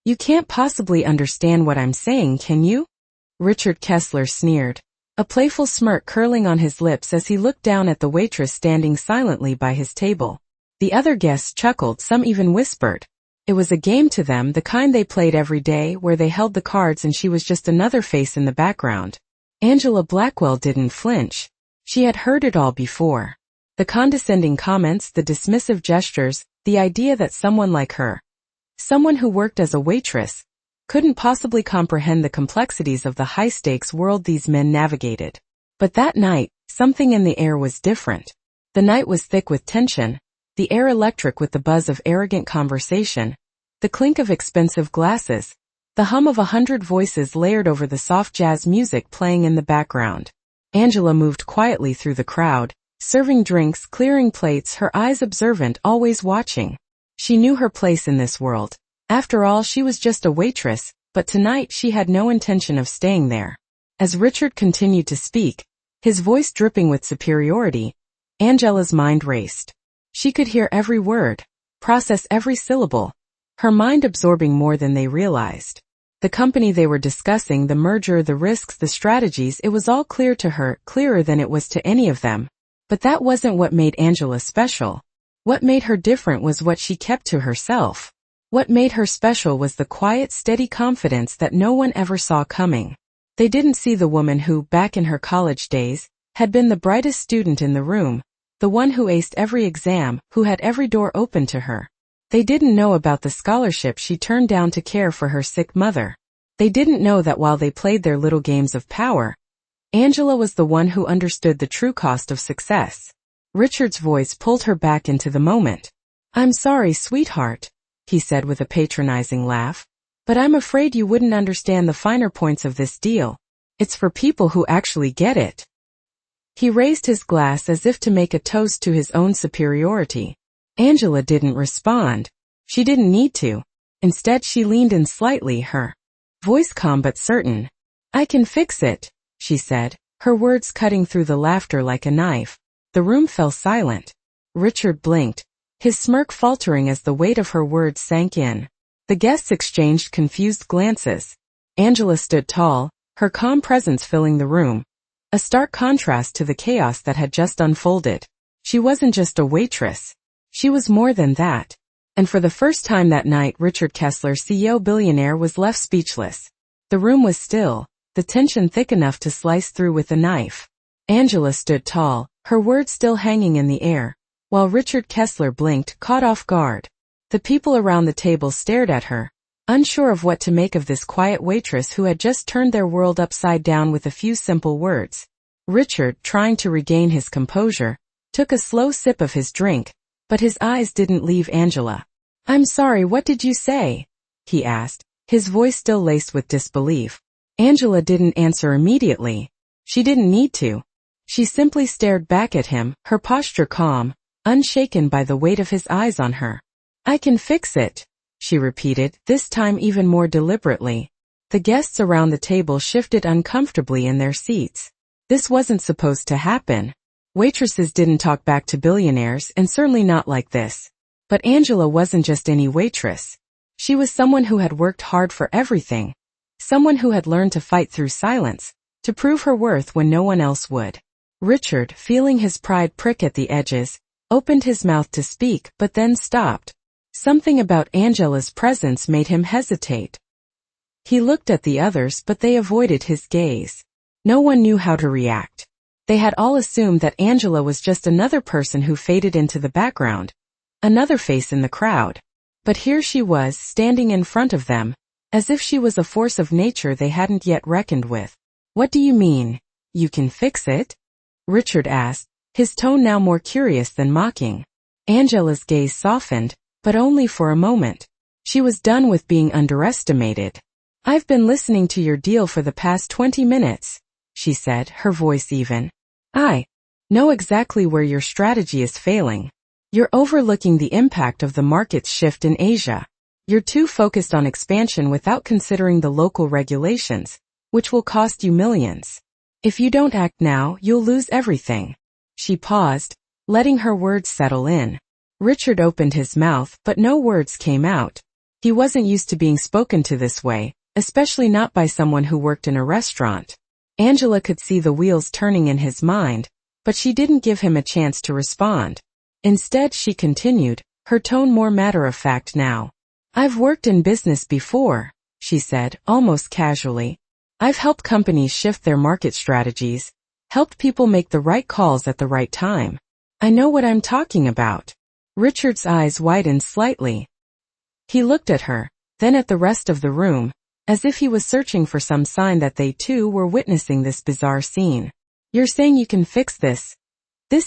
You can't possibly understand what I'm saying, can you? Richard Kessler sneered, a playful smirk curling on his lips as he looked down at the waitress standing silently by his table. The other guests chuckled, some even whispered. It was a game to them, the kind they played every day, where they held the cards and she was just another face in the background. Angela Blackwell didn't flinch. She had heard it all before. The condescending comments, the dismissive gestures, the idea that someone like her, someone who worked as a waitress, couldn't possibly comprehend the complexities of the high-stakes world these men navigated. But that night, something in the air was different. The night was thick with tension, the air electric with the buzz of arrogant conversation, the clink of expensive glasses, the hum of 100 voices layered over the soft jazz music playing in the background. Angela moved quietly through the crowd, serving drinks, clearing plates, her eyes observant, always watching. She knew her place in this world. After all, she was just a waitress, but tonight she had no intention of staying there. As Richard continued to speak, his voice dripping with superiority, Angela's mind raced. She could hear every word, process every syllable, her mind absorbing more than they realized. The company they were discussing, the merger, the risks, the strategies, it was all clear to her, clearer than it was to any of them. But that wasn't what made Angela special. What made her different was what she kept to herself. What made her special was the quiet, steady confidence that no one ever saw coming. They didn't see the woman who, back in her college days, had been the brightest student in the room, the one who aced every exam, who had every door open to her. They didn't know about the scholarship she turned down to care for her sick mother. They didn't know that while they played their little games of power, Angela was the one who understood the true cost of success. Richard's voice pulled her back into the moment. "I'm sorry, sweetheart," he said with a patronizing laugh, "but I'm afraid you wouldn't understand the finer points of this deal. It's for people who actually get it." He raised his glass as if to make a toast to his own superiority. Angela didn't respond. She didn't need to. Instead, she leaned in slightly, her voice calm but certain. "I can fix it," she said, her words cutting through the laughter like a knife. The room fell silent. Richard blinked, his smirk faltering as the weight of her words sank in. The guests exchanged confused glances. Angela stood tall, her calm presence filling the room, a stark contrast to the chaos that had just unfolded. She wasn't just a waitress. She was more than that. And for the first time that night, Richard Kessler, CEO Billionaire, was left speechless. The room was still, the tension thick enough to slice through with a knife. Angela stood tall, her words still hanging in the air, while Richard Kessler blinked, caught off guard. The people around the table stared at her, unsure of what to make of this quiet waitress who had just turned their world upside down with a few simple words. Richard, trying to regain his composure, took a slow sip of his drink, but his eyes didn't leave Angela. "I'm sorry, what did you say?" he asked, his voice still laced with disbelief. Angela didn't answer immediately. She didn't need to. She simply stared back at him, her posture calm, unshaken by the weight of his eyes on her. "I can fix it," she repeated, this time even more deliberately. The guests around the table shifted uncomfortably in their seats. This wasn't supposed to happen. Waitresses didn't talk back to billionaires, and certainly not like this. But Angela wasn't just any waitress. She was someone who had worked hard for everything. Someone who had learned to fight through silence, to prove her worth when no one else would. Richard, feeling his pride prick at the edges, opened his mouth to speak but then stopped. Something about Angela's presence made him hesitate. He looked at the others but they avoided his gaze. No one knew how to react. They had all assumed that Angela was just another person who faded into the background, another face in the crowd. But here she was, standing in front of them, as if she was a force of nature they hadn't yet reckoned with. "What do you mean, you can fix it?" Richard asked, his tone now more curious than mocking. Angela's gaze softened, but only for a moment. She was done with being underestimated. "I've been listening to your deal for the past 20 minutes, she said, her voice even. "I know exactly where your strategy is failing. You're overlooking the impact of the market's shift in Asia. You're too focused on expansion without considering the local regulations, which will cost you millions. If you don't act now, you'll lose everything." She paused, letting her words settle in. Richard opened his mouth, but no words came out. He wasn't used to being spoken to this way, especially not by someone who worked in a restaurant. Angela could see the wheels turning in his mind, but she didn't give him a chance to respond. Instead, she continued, her tone more matter-of-fact now. "I've worked in business before," she said, almost casually. "I've helped companies shift their market strategies, helped people make the right calls at the right time. I know what I'm talking about." Richard's eyes widened slightly. He looked at her, then at the rest of the room, as if he was searching for some sign that they too were witnessing this bizarre scene. "You're saying you can fix this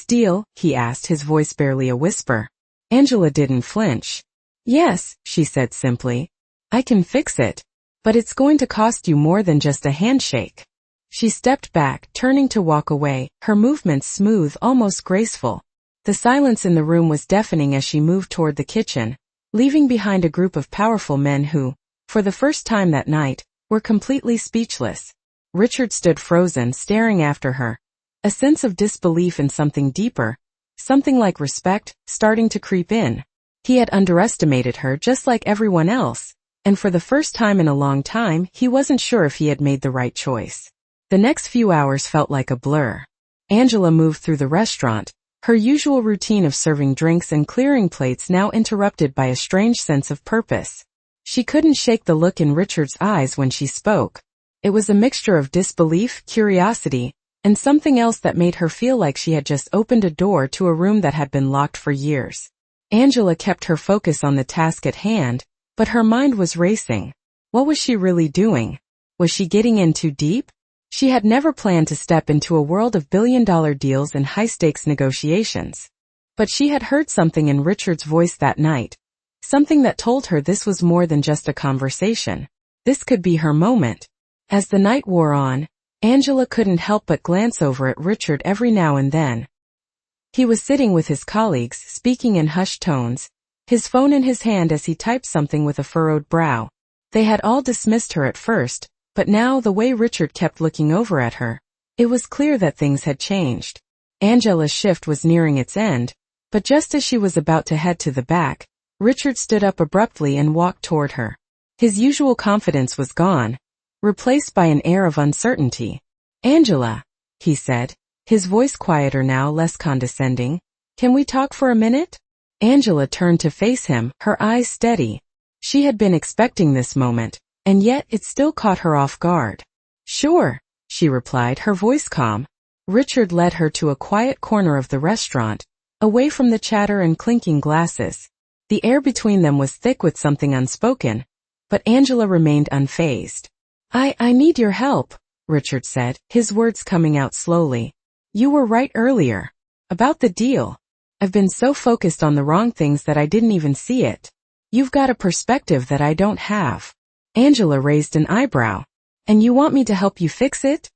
deal?" he asked, his voice barely a whisper. Angela didn't flinch. "Yes," she said simply. "I can fix it. But it's going to cost you more than just a handshake." She stepped back, turning to walk away, her movements smooth, almost graceful. The silence in the room was deafening as she moved toward the kitchen, leaving behind a group of powerful men who, for the first time that night, were completely speechless. Richard stood frozen, staring after her, a sense of disbelief in something deeper, something like respect, starting to creep in. He had underestimated her just like everyone else, and for the first time in a long time, he wasn't sure if he had made the right choice. The next few hours felt like a blur. Angela moved through the restaurant, her usual routine of serving drinks and clearing plates now interrupted by a strange sense of purpose. She couldn't shake the look in Richard's eyes when she spoke. It was a mixture of disbelief, curiosity, and something else that made her feel like she had just opened a door to a room that had been locked for years. Angela kept her focus on the task at hand, but her mind was racing. What was she really doing? Was she getting in too deep? She had never planned to step into a world of billion-dollar deals and high-stakes negotiations. But she had heard something in Richard's voice that night, something that told her this was more than just a conversation. This could be her moment. As the night wore on, Angela couldn't help but glance over at Richard every now and then. He was sitting with his colleagues, speaking in hushed tones, his phone in his hand as he typed something with a furrowed brow. They had all dismissed her at first, but now the way Richard kept looking over at her, it was clear that things had changed. Angela's shift was nearing its end, but just as she was about to head to the back, Richard stood up abruptly and walked toward her. His usual confidence was gone, replaced by an air of uncertainty. "Angela," he said, his voice quieter now, less condescending, "can we talk for a minute?" Angela turned to face him, her eyes steady. She had been expecting this moment, and yet it still caught her off guard. "Sure," she replied, her voice calm. Richard led her to a quiet corner of the restaurant, away from the chatter and clinking glasses. The air between them was thick with something unspoken, but Angela remained unfazed. I need your help," Richard said, his words coming out slowly. "You were right earlier. About the deal. I've been so focused on the wrong things that I didn't even see it. You've got a perspective that I don't have." Angela raised an eyebrow. "And you want me to help you fix it?"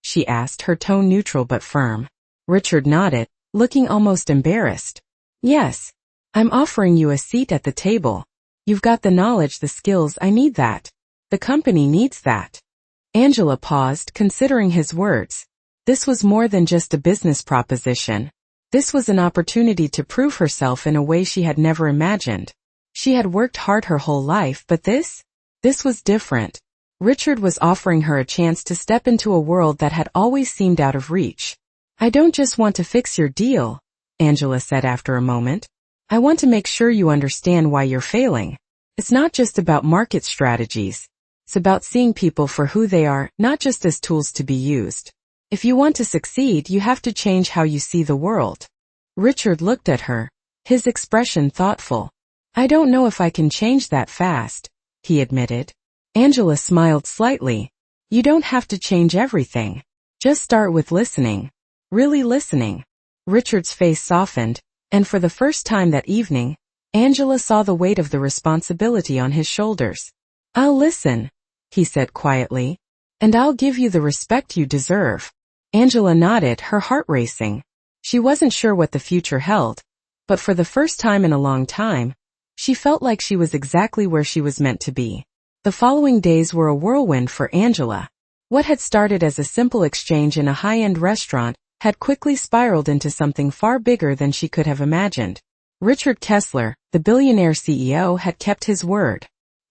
she asked, her tone neutral but firm. Richard nodded, looking almost embarrassed. "Yes. I'm offering you a seat at the table. You've got the knowledge, the skills, I need that. The company needs that." Angela paused, considering his words. This was more than just a business proposition. This was an opportunity to prove herself in a way she had never imagined. She had worked hard her whole life, but this was different. Richard was offering her a chance to step into a world that had always seemed out of reach. "I don't just want to fix your deal," Angela said after a moment. "I want to make sure you understand why you're failing. It's not just about market strategies. It's about seeing people for who they are, not just as tools to be used. If you want to succeed, you have to change how you see the world." Richard looked at her, his expression thoughtful. "I don't know if I can change that fast," he admitted. Angela smiled slightly. "You don't have to change everything. Just start with listening. Really listening." Richard's face softened, and for the first time that evening, Angela saw the weight of the responsibility on his shoulders. "I'll listen," he said quietly, "and I'll give you the respect you deserve." Angela nodded, her heart racing. She wasn't sure what the future held, but for the first time in a long time, she felt like she was exactly where she was meant to be. The following days were a whirlwind for Angela. What had started as a simple exchange in a high-end restaurant had quickly spiraled into something far bigger than she could have imagined. Richard Kessler, the billionaire CEO, had kept his word.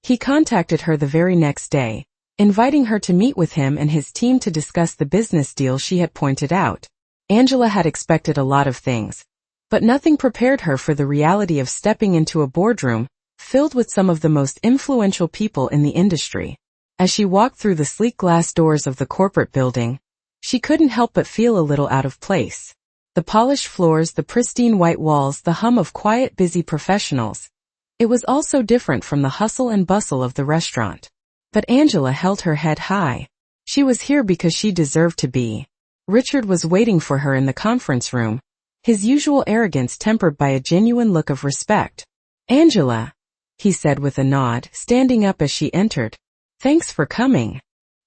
He contacted her the very next day, inviting her to meet with him and his team to discuss the business deal she had pointed out. Angela had expected a lot of things, but nothing prepared her for the reality of stepping into a boardroom filled with some of the most influential people in the industry. As she walked through the sleek glass doors of the corporate building, she couldn't help but feel a little out of place. The polished floors, the pristine white walls, the hum of quiet, busy professionals. It was all so different from the hustle and bustle of the restaurant. But Angela held her head high. She was here because she deserved to be. Richard was waiting for her in the conference room, his usual arrogance tempered by a genuine look of respect. "Angela," he said with a nod, standing up as she entered. "Thanks for coming."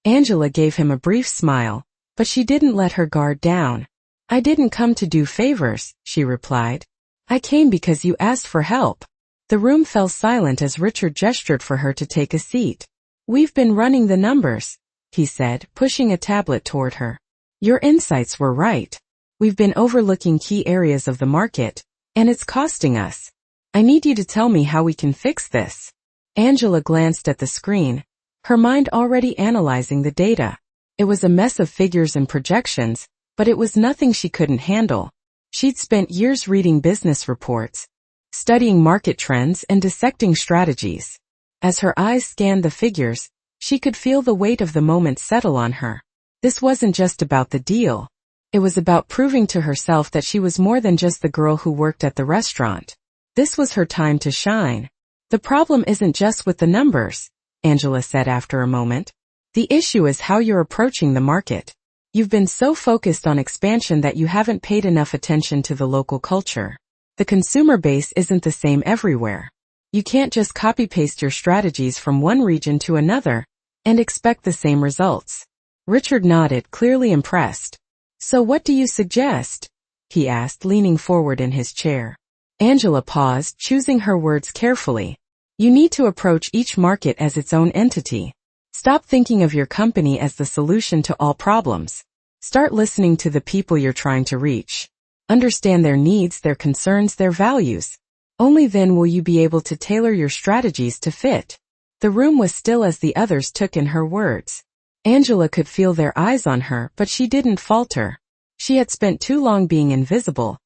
Angela gave him a brief smile, but she didn't let her guard down. "I didn't come to do favors," she replied. "I came because you asked for help." The room fell silent as Richard gestured for her to take a seat. "We've been running the numbers," he said, pushing a tablet toward her. "Your insights were right. We've been overlooking key areas of the market, and it's costing us. I need you to tell me how we can fix this." Angela glanced at the screen, her mind already analyzing the data. It was a mess of figures and projections, but it was nothing she couldn't handle. She'd spent years reading business reports, studying market trends and dissecting strategies. As her eyes scanned the figures, she could feel the weight of the moment settle on her. This wasn't just about the deal. It was about proving to herself that she was more than just the girl who worked at the restaurant. This was her time to shine. "The problem isn't just with the numbers," Angela said after a moment. "The issue is how you're approaching the market. You've been so focused on expansion that you haven't paid enough attention to the local culture. The consumer base isn't the same everywhere. You can't just copy-paste your strategies from one region to another and expect the same results." Richard nodded, clearly impressed. "So what do you suggest?" he asked, leaning forward in his chair. Angela paused, choosing her words carefully. "You need to approach each market as its own entity. Stop thinking of your company as the solution to all problems. Start listening to the people you're trying to reach. Understand their needs, their concerns, their values. Only then will you be able to tailor your strategies to fit." The room was still as the others took in her words. Angela could feel their eyes on her, but she didn't falter. She had spent too long being invisible,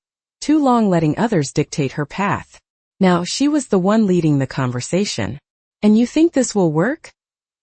too long letting others dictate her path. Now she was the one leading the conversation. "And you think this will work?"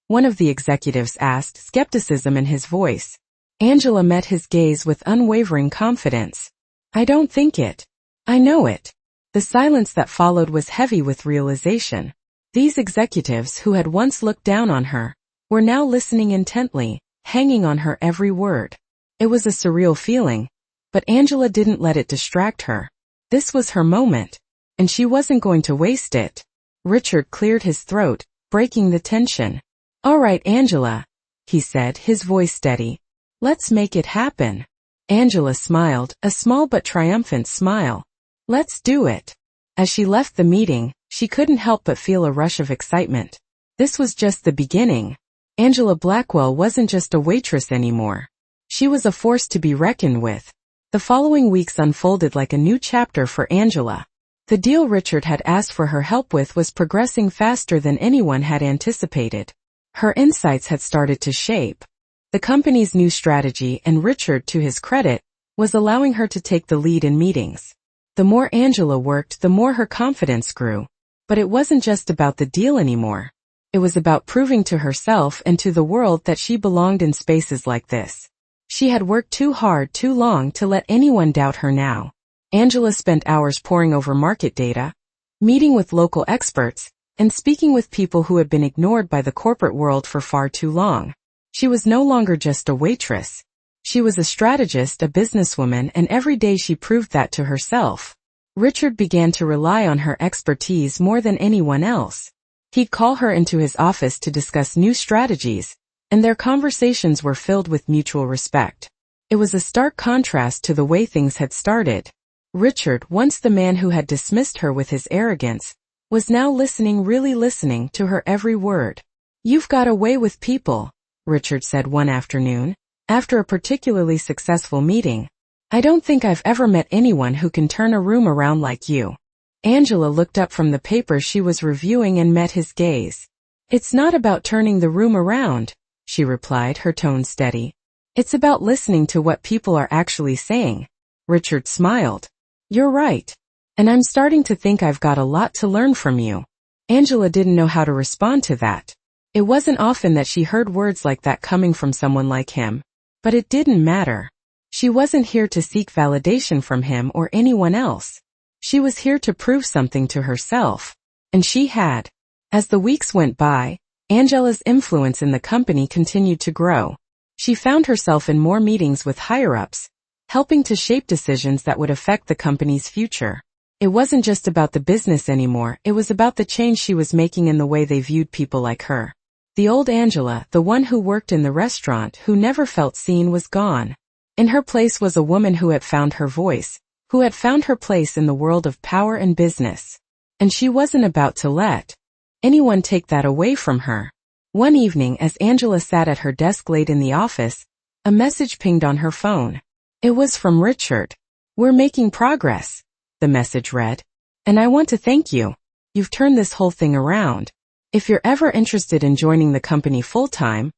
one of the executives asked, skepticism in his voice. Angela met his gaze with unwavering confidence. "I don't think it. I know it." The silence that followed was heavy with realization. These executives who had once looked down on her were now listening intently, hanging on her every word. It was a surreal feeling, but Angela didn't let it distract her. This was her moment, and she wasn't going to waste it. Richard cleared his throat, breaking the tension. "All right, Angela," he said, his voice steady. "Let's make it happen." Angela smiled, a small but triumphant smile. "Let's do it." As she left the meeting, she couldn't help but feel a rush of excitement. This was just the beginning. Angela Blackwell wasn't just a waitress anymore. She was a force to be reckoned with. The following weeks unfolded like a new chapter for Angela. The deal Richard had asked for her help with was progressing faster than anyone had anticipated. Her insights had started to shape the company's new strategy, and Richard, to his credit, was allowing her to take the lead in meetings. The more Angela worked, the more her confidence grew. But it wasn't just about the deal anymore. It was about proving to herself and to the world that she belonged in spaces like this. She had worked too hard too long to let anyone doubt her now. Angela spent hours poring over market data, meeting with local experts, and speaking with people who had been ignored by the corporate world for far too long. She was no longer just a waitress. She was a strategist, a businesswoman, and every day she proved that to herself. Richard began to rely on her expertise more than anyone else. He'd call her into his office to discuss new strategies, and their conversations were filled with mutual respect. It was a stark contrast to the way things had started. Richard, once the man who had dismissed her with his arrogance, was now listening, really listening to her every word. "You've got a way with people," Richard said one afternoon, after a particularly successful meeting. "I don't think I've ever met anyone who can turn a room around like you." Angela looked up from the paper she was reviewing and met his gaze. It's not about turning the room around, she replied, her tone steady. It's about listening to what people are actually saying. Richard smiled. You're right. And I'm starting to think I've got a lot to learn from you. Angela didn't know how to respond to that. It wasn't often that she heard words like that coming from someone like him. But it didn't matter. She wasn't here to seek validation from him or anyone else. She was here to prove something to herself. And she had. As the weeks went by, Angela's influence in the company continued to grow. She found herself in more meetings with higher-ups, helping to shape decisions that would affect the company's future. It wasn't just about the business anymore, it was about the change she was making in the way they viewed people like her. The old Angela, the one who worked in the restaurant, who never felt seen, was gone. In her place was a woman who had found her voice, who had found her place in the world of power and business. And she wasn't about to let anyone take that away from her. One evening, as Angela sat at her desk late in the office, a message pinged on her phone. It was from Richard. We're making progress, the message read. And I want to thank you. You've turned this whole thing around. If you're ever interested in joining the company full-time,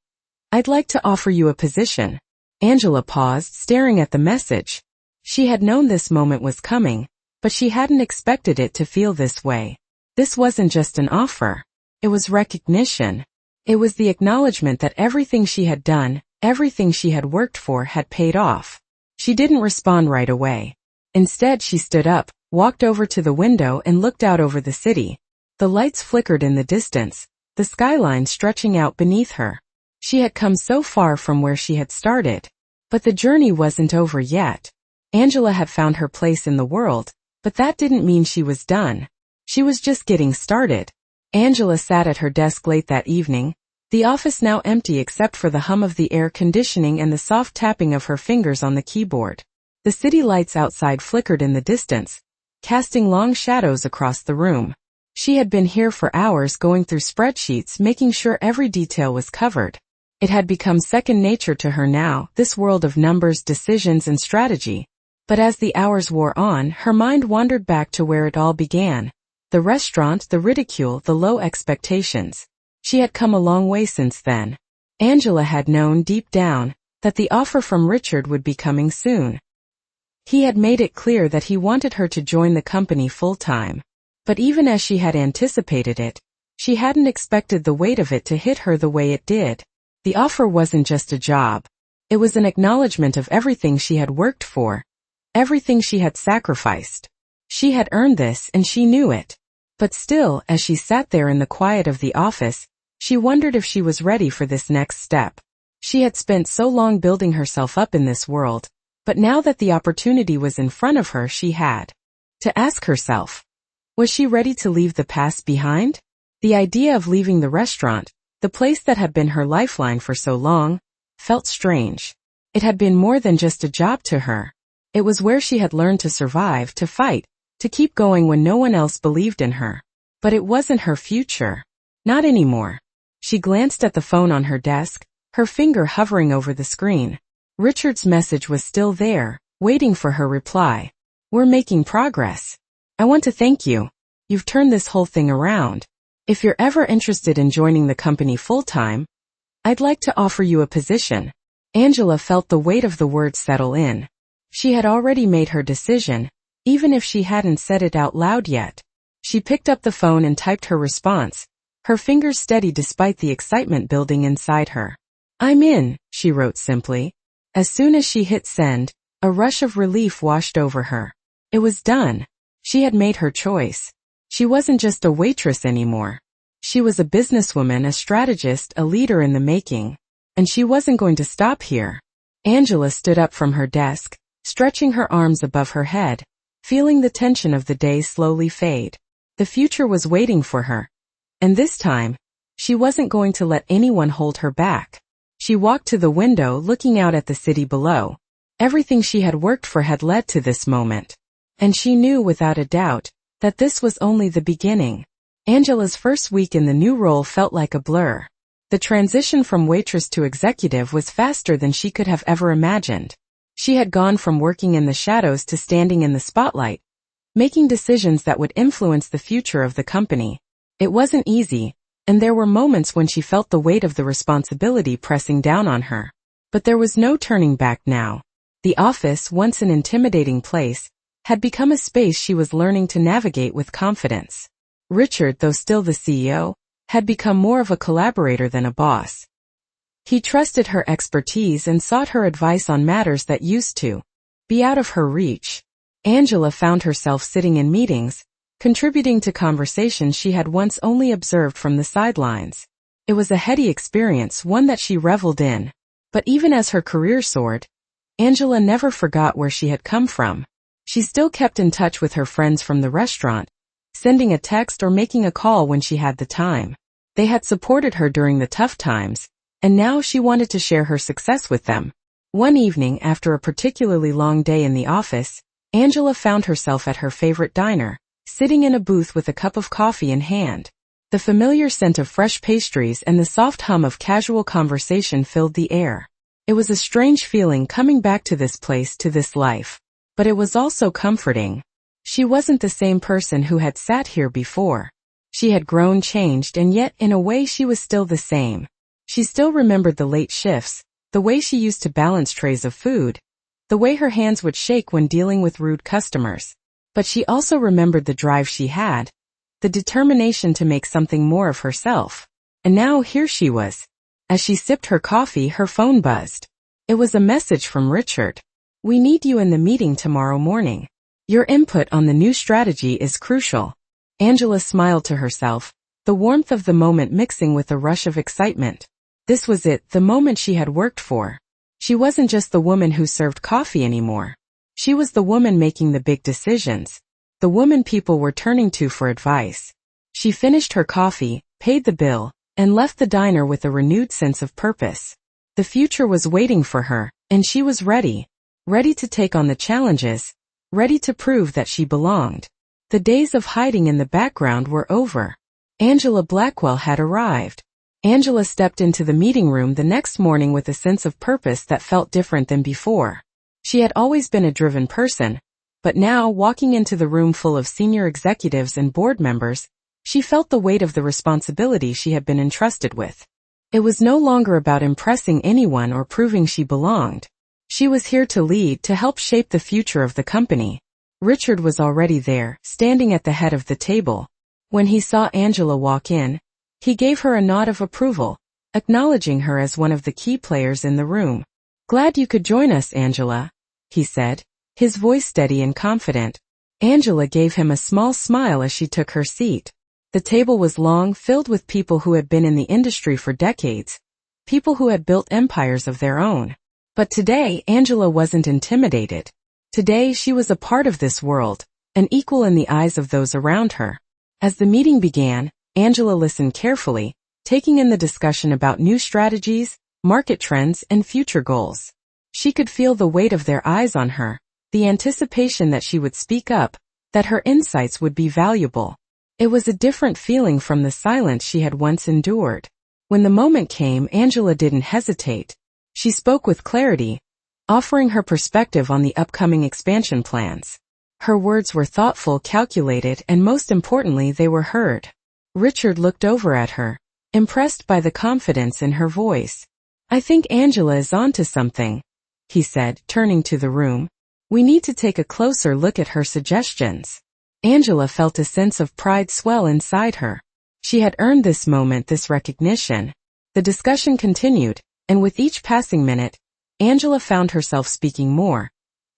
I'd like to offer you a position. Angela paused, staring at the message. She had known this moment was coming, but she hadn't expected it to feel this way. This wasn't just an offer. It was recognition. It was the acknowledgement that everything she had done, everything she had worked for, had paid off. She didn't respond right away. Instead, she stood up, walked over to the window and looked out over the city. The lights flickered in the distance, the skyline stretching out beneath her. She had come so far from where she had started. But the journey wasn't over yet. Angela had found her place in the world, but that didn't mean she was done. She was just getting started. Angela sat at her desk late that evening, the office now empty except for the hum of the air conditioning and the soft tapping of her fingers on the keyboard. The city lights outside flickered in the distance, casting long shadows across the room. She had been here for hours going through spreadsheets, making sure every detail was covered. It had become second nature to her now, this world of numbers, decisions, and strategy. But as the hours wore on, her mind wandered back to where it all began. The restaurant, the ridicule, the low expectations. She had come a long way since then. Angela had known deep down that the offer from Richard would be coming soon. He had made it clear that he wanted her to join the company full-time. But even as she had anticipated it, she hadn't expected the weight of it to hit her the way it did. The offer wasn't just a job. It was an acknowledgement of everything she had worked for, everything she had sacrificed. She had earned this and she knew it. But still, as she sat there in the quiet of the office, she wondered if she was ready for this next step. She had spent so long building herself up in this world, but now that the opportunity was in front of her, she had to ask herself, was she ready to leave the past behind? The idea of leaving the restaurant, the place that had been her lifeline for so long, felt strange. It had been more than just a job to her. It was where she had learned to survive, to fight, to keep going when no one else believed in her. But it wasn't her future. Not anymore. She glanced at the phone on her desk, her finger hovering over the screen. Richard's message was still there, waiting for her reply. We're making progress. I want to thank you. You've turned this whole thing around. If you're ever interested in joining the company full-time, I'd like to offer you a position. Angela felt the weight of the words settle in. She had already made her decision, even if she hadn't said it out loud yet. She picked up the phone and typed her response, her fingers steady despite the excitement building inside her. I'm in, she wrote simply. As soon as she hit send, a rush of relief washed over her. It was done. She had made her choice. She wasn't just a waitress anymore. She was a businesswoman, a strategist, a leader in the making. And she wasn't going to stop here. Angela stood up from her desk, stretching her arms above her head, feeling the tension of the day slowly fade. The future was waiting for her. And this time, she wasn't going to let anyone hold her back. She walked to the window, looking out at the city below. Everything she had worked for had led to this moment. And she knew without a doubt that this was only the beginning. Angela's first week in the new role felt like a blur. The transition from waitress to executive was faster than she could have ever imagined. She had gone from working in the shadows to standing in the spotlight, making decisions that would influence the future of the company. It wasn't easy, And there were moments when she felt the weight of the responsibility pressing down on her. But there was no turning back now. The office, once an intimidating place, had become a space she was learning to navigate with confidence. Richard, though still the CEO, had become more of a collaborator than a boss. He trusted her expertise and sought her advice on matters that used to be out of her reach. Angela found herself sitting in meetings, contributing to conversations she had once only observed from the sidelines. It was a heady experience, one that she reveled in. But even as her career soared, Angela never forgot where she had come from. She still kept in touch with her friends from the restaurant, sending a text or making a call when she had the time. They had supported her during the tough times, and now she wanted to share her success with them. One evening, after a particularly long day in the office, Angela found herself at her favorite diner, sitting in a booth with a cup of coffee in hand. The familiar scent of fresh pastries and the soft hum of casual conversation filled the air. It was a strange feeling coming back to this place, to this life. But it was also comforting. She wasn't the same person who had sat here before. She had grown, changed, and yet in a way she was still the same. She still remembered the late shifts, the way she used to balance trays of food, the way her hands would shake when dealing with rude customers. But she also remembered the drive she had, the determination to make something more of herself. And now here she was. As she sipped her coffee, her phone buzzed. It was a message from Richard. "We need you in the meeting tomorrow morning. Your input on the new strategy is crucial." Angela smiled to herself, the warmth of the moment mixing with a rush of excitement. This was it, the moment she had worked for. She wasn't just the woman who served coffee anymore. She was the woman making the big decisions, the woman people were turning to for advice. She finished her coffee, paid the bill, and left the diner with a renewed sense of purpose. The future was waiting for her, and she was ready. Ready to take on the challenges, ready to prove that she belonged. The days of hiding in the background were over. Angela Blackwell had arrived. Angela stepped into the meeting room the next morning with a sense of purpose that felt different than before. She had always been a driven person, but now, walking into the room full of senior executives and board members, she felt the weight of the responsibility she had been entrusted with. It was no longer about impressing anyone or proving she belonged. She was here to lead, to help shape the future of the company. Richard was already there, standing at the head of the table. When he saw Angela walk in, he gave her a nod of approval, acknowledging her as one of the key players in the room. "Glad you could join us, Angela," he said, his voice steady and confident. Angela gave him a small smile as she took her seat. The table was long, filled with people who had been in the industry for decades, people who had built empires of their own. But today, Angela wasn't intimidated. Today, she was a part of this world, an equal in the eyes of those around her. As the meeting began, Angela listened carefully, taking in the discussion about new strategies, market trends, and future goals. She could feel the weight of their eyes on her, the anticipation that she would speak up, that her insights would be valuable. It was a different feeling from the silence she had once endured. When the moment came, Angela didn't hesitate. She spoke with clarity, offering her perspective on the upcoming expansion plans. Her words were thoughtful, calculated, and most importantly, they were heard. Richard looked over at her, impressed by the confidence in her voice. "I think Angela is onto something," he said, turning to the room. "We need to take a closer look at her suggestions." Angela felt a sense of pride swell inside her. She had earned this moment, this recognition. The discussion continued, and with each passing minute, Angela found herself speaking more,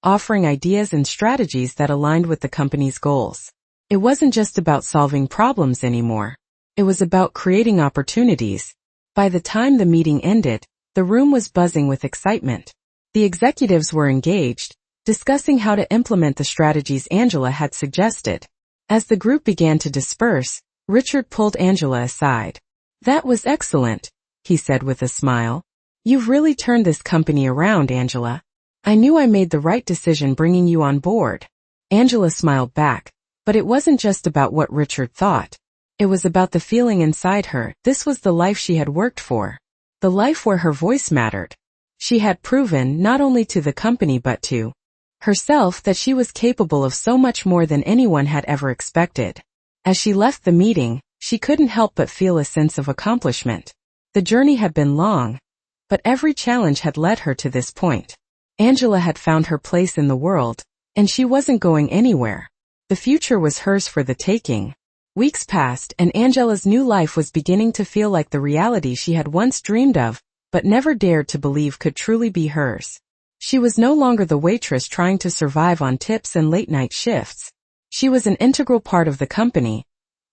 offering ideas and strategies that aligned with the company's goals. It wasn't just about solving problems anymore. It was about creating opportunities. By the time the meeting ended, the room was buzzing with excitement. The executives were engaged, discussing how to implement the strategies Angela had suggested. As the group began to disperse, Richard pulled Angela aside. "That was excellent," he said with a smile. "You've really turned this company around, Angela. I knew I made the right decision bringing you on board." Angela smiled back, but it wasn't just about what Richard thought. It was about the feeling inside her. This was the life she had worked for. The life where her voice mattered. She had proven, not only to the company but to herself, that she was capable of so much more than anyone had ever expected. As she left the meeting, she couldn't help but feel a sense of accomplishment. The journey had been long, but every challenge had led her to this point. Angela had found her place in the world, and she wasn't going anywhere. The future was hers for the taking. Weeks passed, and Angela's new life was beginning to feel like the reality she had once dreamed of, but never dared to believe could truly be hers. She was no longer the waitress trying to survive on tips and late-night shifts. She was an integral part of the company,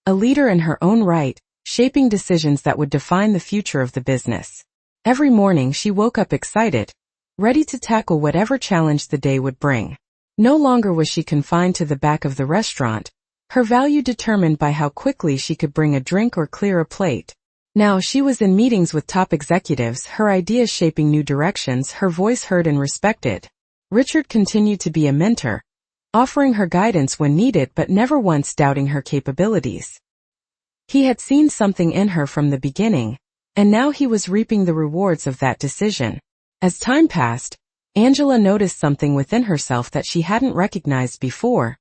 a leader in her own right, shaping decisions that would define the future of the business. Every morning she woke up excited, ready to tackle whatever challenge the day would bring. No longer was she confined to the back of the restaurant, her value determined by how quickly she could bring a drink or clear a plate. Now she was in meetings with top executives, her ideas shaping new directions, her voice heard and respected. Richard continued to be a mentor, offering her guidance when needed but never once doubting her capabilities. He had seen something in her from the beginning, and now he was reaping the rewards of that decision. As time passed, Angela noticed something within herself that she hadn't recognized before: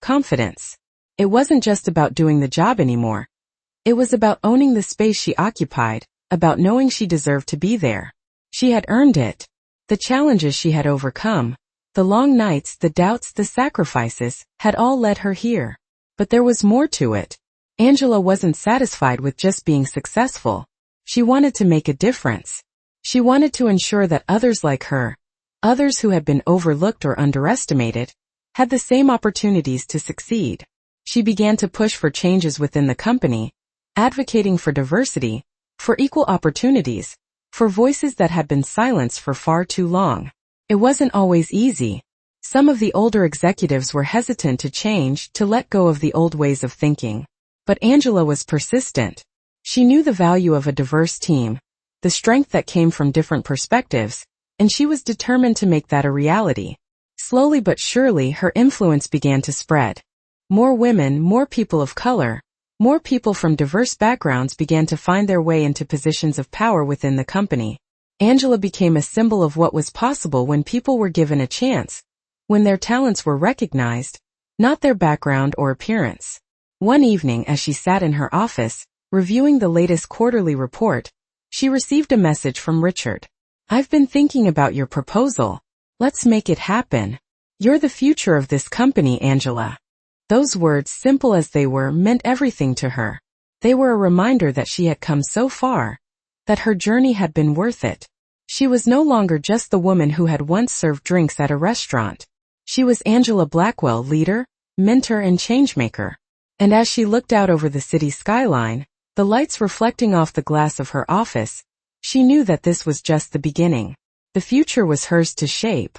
confidence. It wasn't just about doing the job anymore. It was about owning the space she occupied, about knowing she deserved to be there. She had earned it. The challenges she had overcome, the long nights, the doubts, the sacrifices, had all led her here. But there was more to it. Angela wasn't satisfied with just being successful. She wanted to make a difference. She wanted to ensure that others like her, others who had been overlooked or underestimated, had the same opportunities to succeed. She began to push for changes within the company, advocating for diversity, for equal opportunities, for voices that had been silenced for far too long. It wasn't always easy. Some of the older executives were hesitant to change, to let go of the old ways of thinking. But Angela was persistent. She knew the value of a diverse team, the strength that came from different perspectives, and she was determined to make that a reality. Slowly but surely her influence began to spread. More women, more people of color, more people from diverse backgrounds began to find their way into positions of power within the company. Angela became a symbol of what was possible when people were given a chance, when their talents were recognized, not their background or appearance. One evening, as she sat in her office, reviewing the latest quarterly report, she received a message from Richard. "I've been thinking about your proposal. Let's make it happen. You're the future of this company, Angela." Those words, simple as they were, meant everything to her. They were a reminder that she had come so far, that her journey had been worth it. She was no longer just the woman who had once served drinks at a restaurant. She was Angela Blackwell, leader, mentor, and changemaker. And as she looked out over the city skyline, the lights reflecting off the glass of her office, she knew that this was just the beginning. The future was hers to shape.